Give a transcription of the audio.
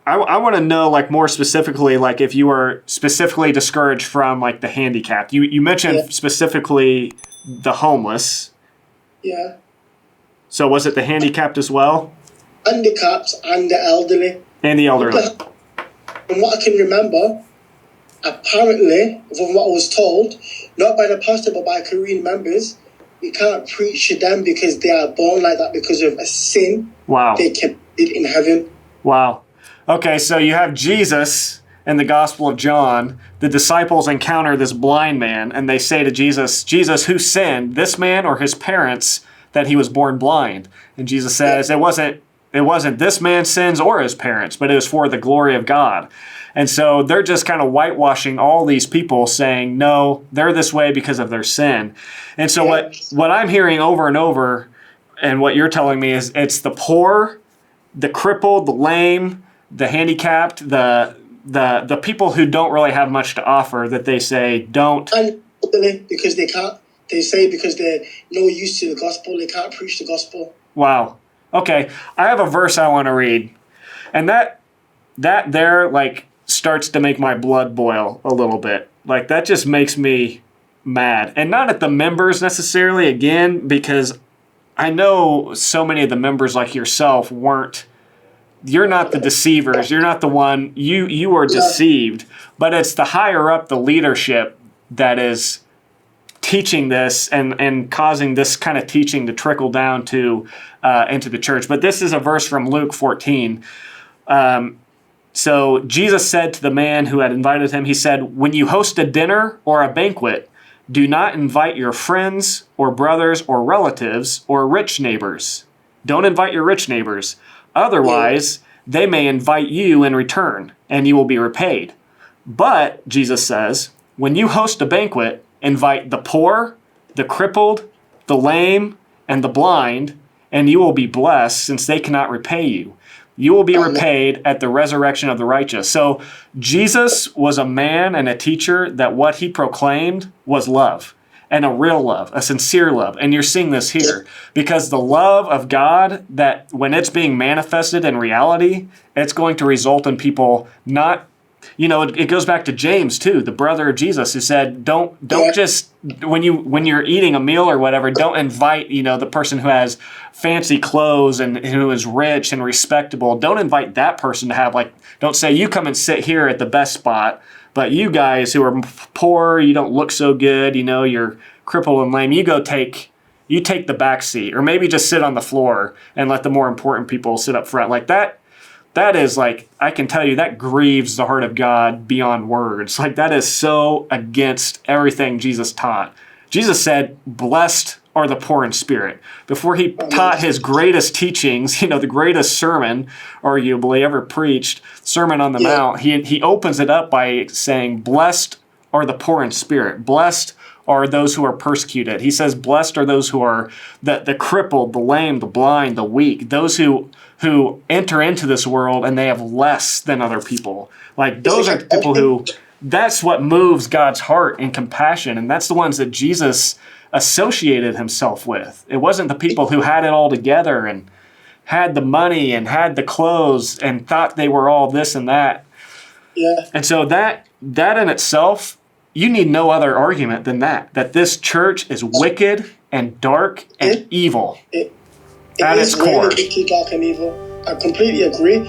I want to know, like, more specifically, like, if you were specifically discouraged from, like, the handicapped. You mentioned specifically the homeless. Yeah. So was it the handicapped as well? Handicapped and the elderly. And the elderly. From what I can remember, apparently, from what I was told, not by the pastor but by Korean members, you can't preach to them because they are born like that because of a sin. Wow. They committed in heaven. Wow. Okay, so you have Jesus in the Gospel of John. The disciples encounter this blind man, and they say to Jesus, "Jesus, who sinned, this man or his parents, that he was born blind?" And Jesus says, it wasn't this man's sins or his parents, but it was for the glory of God. And so they're just kind of whitewashing all these people, saying, no, they're this way because of their sin. And so what I'm hearing over and over, and what you're telling me, is it's the poor, the crippled, the lame, the handicapped, the people who don't really have much to offer, that they say don't. And because they can't. They say because they're no use to the gospel, they can't preach the gospel. Wow. Okay, I have a verse I want to read, and that there, like, starts to make my blood boil a little bit. Like, that just makes me mad. And not at the members necessarily, again, because I know so many of the members, like yourself, you're not the deceivers. You're not the one, you were deceived. But it's the higher up, the leadership, that is teaching this and causing this kind of teaching to trickle down to into the church. But this is a verse from Luke 14. So Jesus said to the man who had invited him, he said, "When you host a dinner or a banquet, do not invite your friends or brothers or relatives or rich neighbors." Don't invite your rich neighbors. Otherwise, they may invite you in return, and you will be repaid. But, Jesus says, when you host a banquet, invite the poor, the crippled, the lame, and the blind, and you will be blessed, since they cannot repay you. You will be repaid at the resurrection of the righteous. So Jesus was a man and a teacher that what he proclaimed was love, and a real love, a sincere love. And you're seeing this here, because the love of God, that when it's being manifested in reality, it's going to result in people not, it goes back to James too, the brother of Jesus, who said, don't just, when you're eating a meal or whatever, don't invite, the person who has fancy clothes and who is rich and respectable. Don't invite that person to have, don't say, you come and sit here at the best spot, but you guys who are poor, you don't look so good, you're crippled and lame, you take the back seat, or maybe just sit on the floor and let the more important people sit up front. Like that. That is, I can tell you, that grieves the heart of God beyond words. That is so against everything Jesus taught. Jesus said, blessed are the poor in spirit. Before he taught his greatest teachings, the greatest sermon, arguably, ever preached, Sermon on the Mount, he opens it up by saying, blessed are the poor in spirit. Blessed are those who are persecuted. He says, blessed are those who are the crippled, the lame, the blind, the weak, those who enter into this world and they have less than other people. Those are people who, that's what moves God's heart and compassion, and that's the ones that Jesus associated himself with. It wasn't the people who had it all together and had the money and had the clothes and thought they were all this and that. Yeah. And so that in itself, you need no other argument than that this church is wicked and dark and evil. At its core. It is really wicked, dark, and evil. I completely agree.